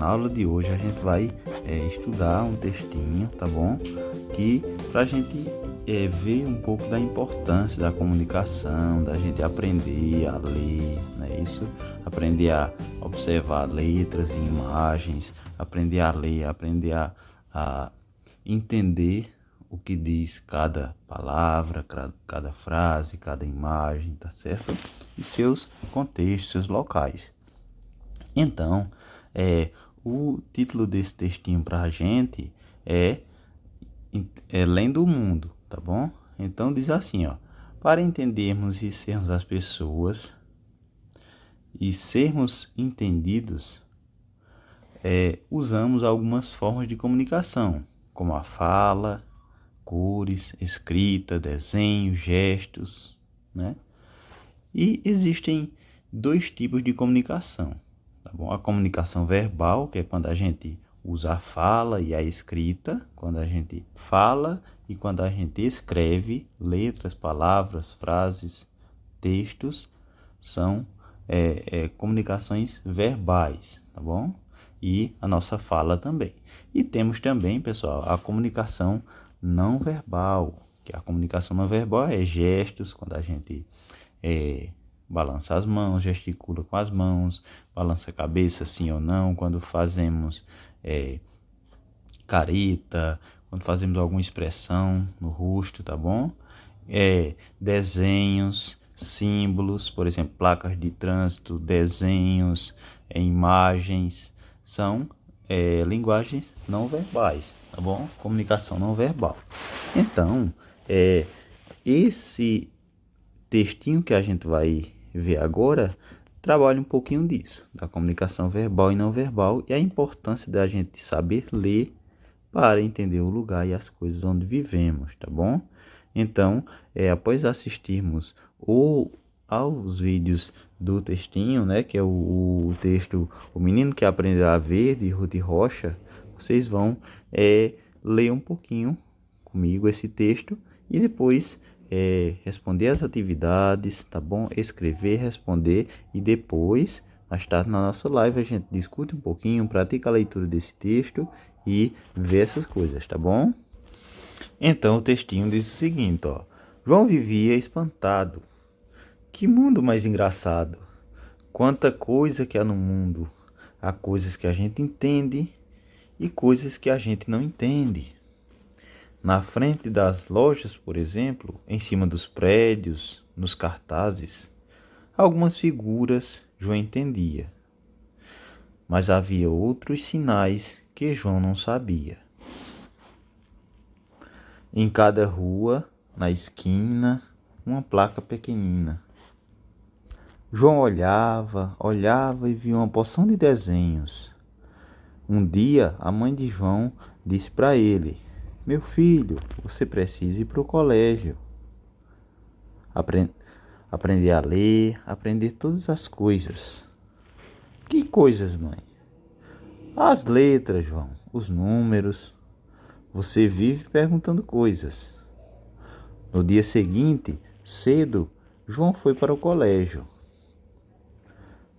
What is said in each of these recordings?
na aula de hoje a gente vai estudar um textinho, tá bom? Que pra gente ver um pouco da importância da comunicação, da gente aprender a ler, né? Isso, aprender a observar letras e imagens, aprender a ler, aprender a entender o que diz cada palavra, cada frase, cada imagem, tá certo? E seus contextos, seus locais. Então, o título desse textinho para a gente é Lendo o Mundo, tá bom? Então diz assim, ó: para entendermos e sermos as pessoas e sermos entendidos, usamos algumas formas de comunicação, como a fala, cores, escrita, desenho, gestos, né? E existem dois tipos de comunicação, tá bom? A comunicação verbal, que é quando a gente usa a fala e a escrita, quando a gente fala e quando a gente escreve, letras, palavras, frases, textos, são comunicações verbais, tá bom? E a nossa fala também. E temos também, pessoal, a comunicação não verbal, que a comunicação não verbal é gestos, quando a gente balança as mãos, gesticula com as mãos, balança a cabeça sim ou não, quando fazemos careta, quando fazemos alguma expressão no rosto, tá bom? Desenhos, símbolos, por exemplo, placas de trânsito, desenhos, imagens, são linguagens não verbais, tá bom? Comunicação não verbal. Então, esse textinho que a gente vai ver agora trabalha um pouquinho disso, da comunicação verbal e não verbal, e a importância da gente saber ler para entender o lugar e as coisas onde vivemos, tá bom? Então, após assistirmos aos vídeos do textinho, né, que é o texto O Menino que Aprendeu a Ver, de Ruth Rocha, vocês vão ler um pouquinho comigo esse texto e depois responder as atividades, tá bom? Escrever, responder e depois, mais tarde na nossa live, a gente discute um pouquinho, pratica a leitura desse texto e vê essas coisas, tá bom? Então o textinho diz o seguinte, ó: João vivia espantado. Que mundo mais engraçado! Quanta coisa que há no mundo! Há coisas que a gente entende e coisas que a gente não entende. Na frente das lojas, por exemplo, em cima dos prédios, nos cartazes, algumas figuras João entendia, mas havia outros sinais que João não sabia. Em cada rua, na esquina, uma placa pequenina. João olhava e via uma porção de desenhos. Um dia, a mãe de João disse para ele: Meu filho, você precisa ir para o colégio. Aprender a ler, aprender todas as coisas. Que coisas, mãe? As letras, João, os números. Você vive perguntando coisas. No dia seguinte, cedo, João foi para o colégio.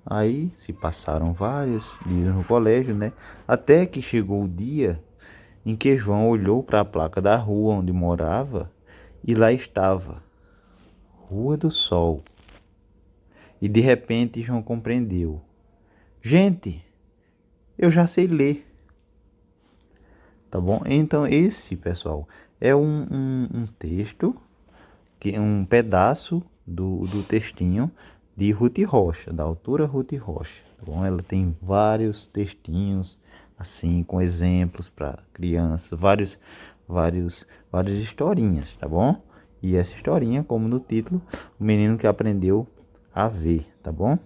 Aí se passaram vários dias no colégio, né? Até que chegou o dia em que João olhou para a placa da rua onde morava e lá estava, Rua do Sol. E de repente João compreendeu: Gente, eu já sei ler. Tá bom? Então esse, pessoal, é um texto, que é um pedaço do textinho de Ruth Rocha, da autora Ruth Rocha. Tá bom? Ela tem vários textinhos assim com exemplos para crianças, várias historinhas, tá bom? E essa historinha, como no título, o menino que aprendeu a ver, tá bom?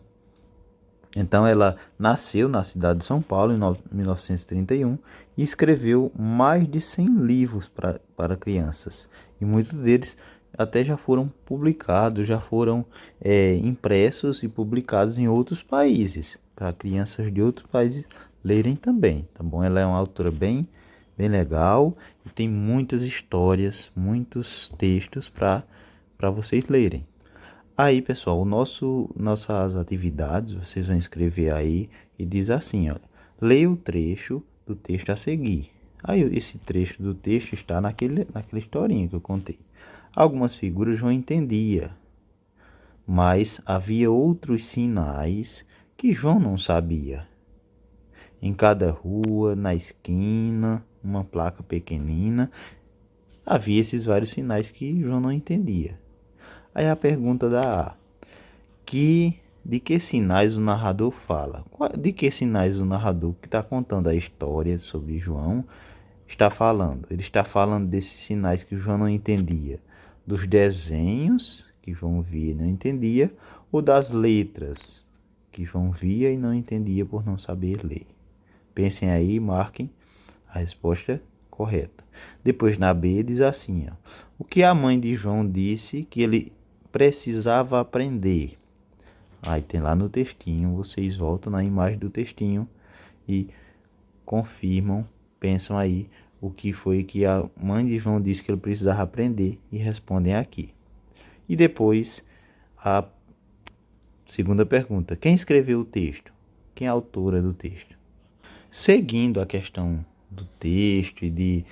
Então ela nasceu na cidade de São Paulo em 1931 e escreveu mais de 100 livros para crianças. E muitos deles até já foram publicados, já foram impressos e publicados em outros países, para crianças de outros países lerem também, tá bom? Ela é uma autora bem legal e tem muitas histórias, muitos textos para vocês lerem. Aí, pessoal, nossas atividades, vocês vão escrever aí e diz assim, olha: Leia o trecho do texto a seguir. Aí esse trecho do texto está naquela historinha que eu contei. Algumas figuras João entendia, mas havia outros sinais que João não sabia. Em cada rua, na esquina, uma placa pequenina, havia esses vários sinais que João não entendia. Aí a pergunta da A: de que sinais o narrador fala? De que sinais o narrador que está contando a história sobre João está falando? Ele está falando desses sinais que João não entendia, dos desenhos que João via e não entendia, ou das letras que João via e não entendia por não saber ler? Pensem aí e marquem a resposta correta. Depois na B diz assim, ó: o que a mãe de João disse que ele precisava aprender? Aí tem lá no textinho, vocês voltam na imagem do textinho e confirmam, pensam aí o que foi que a mãe de João disse que ele precisava aprender e respondem aqui. E depois a segunda pergunta: quem escreveu o texto? Quem é a autora do texto? Seguindo a questão do texto e de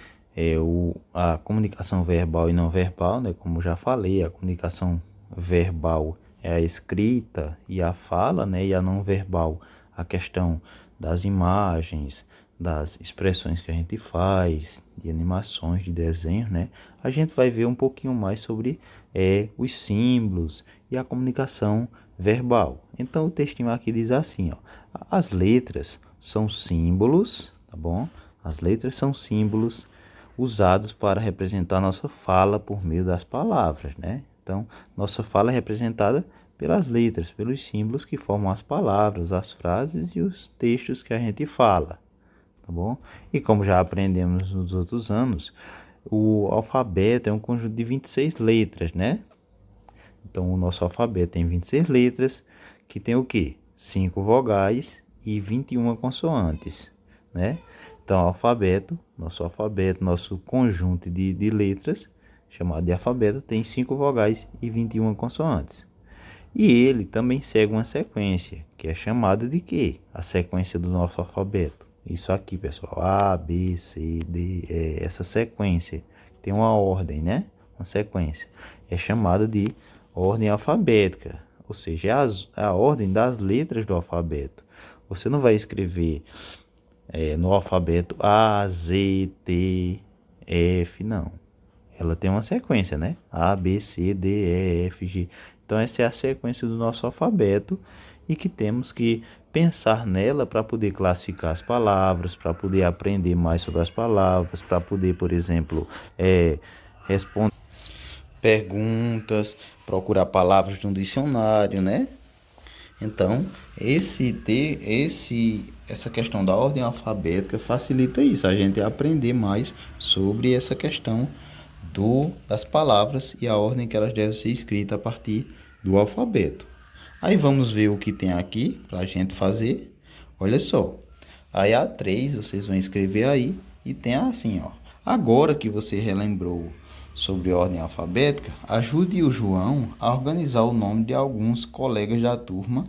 a comunicação verbal e não verbal, né? Como já falei, a comunicação verbal é a escrita e a fala, né? E a não verbal, a questão das imagens, das expressões que a gente faz, de animações, de desenhos, né? A gente vai ver um pouquinho mais sobre os símbolos e a comunicação verbal. Então o textinho aqui diz assim, ó: as letras são símbolos, tá bom? As letras são símbolos usados para representar nossa fala por meio das palavras, né? Então, nossa fala é representada pelas letras, pelos símbolos que formam as palavras, as frases e os textos que a gente fala, tá bom? E como já aprendemos nos outros anos, o alfabeto é um conjunto de 26 letras, né? Então, o nosso alfabeto tem 26 letras, que tem o quê? 5 vogais e 21 consoantes, né? Então, nosso conjunto de letras, chamado de alfabeto, tem 5 vogais e 21 consoantes. E ele também segue uma sequência, que é chamada de quê? A sequência do nosso alfabeto. Isso aqui, pessoal: A, B, C, D, E, essa sequência. Tem uma ordem, né? Uma sequência. É chamada de ordem alfabética, ou seja, é a ordem das letras do alfabeto. Você não vai escrever no alfabeto A, Z, T, F, não. Ela tem uma sequência, né? A, B, C, D, E, F, G. Então essa é a sequência do nosso alfabeto e que temos que pensar nela para poder classificar as palavras, para poder aprender mais sobre as palavras, para poder, por exemplo, responder perguntas, procurar palavras no dicionário, né? Então, essa questão da ordem alfabética facilita isso, a gente aprender mais sobre essa questão das palavras e a ordem que elas devem ser escritas a partir do alfabeto. Aí vamos ver o que tem aqui para a gente fazer. Olha só. Aí a 3 vocês vão escrever aí e tem assim, ó: agora que você relembrou sobre ordem alfabética, ajude o João a organizar o nome de alguns colegas da turma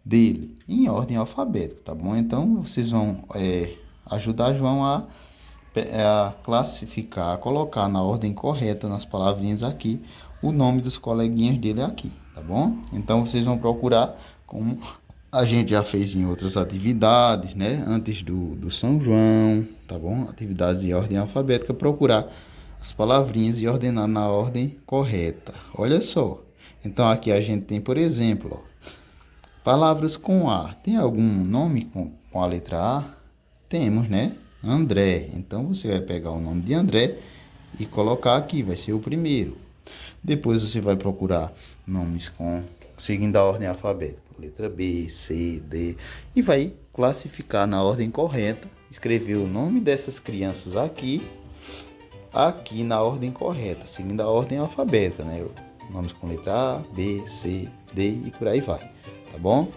dele em ordem alfabética, tá bom? Então vocês vão ajudar João a classificar, a colocar na ordem correta, nas palavrinhas aqui, o nome dos coleguinhas dele aqui, tá bom? Então vocês vão procurar, como a gente já fez em outras atividades, né? Antes do São João, tá bom? Atividades de ordem alfabética, procurar as palavrinhas e ordenar na ordem correta. Olha só. Então aqui a gente tem, por exemplo, ó, palavras com A. Tem algum nome com a letra A? Temos, né? André. Então você vai pegar o nome de André e colocar aqui, vai ser o primeiro. Depois você vai procurar nomes seguindo a ordem alfabética, letra B, C, D, e vai classificar na ordem correta, escrever o nome dessas crianças aqui na ordem correta, seguindo a ordem alfabética, né? Nomes com letra A, B, C, D e por aí vai, tá bom?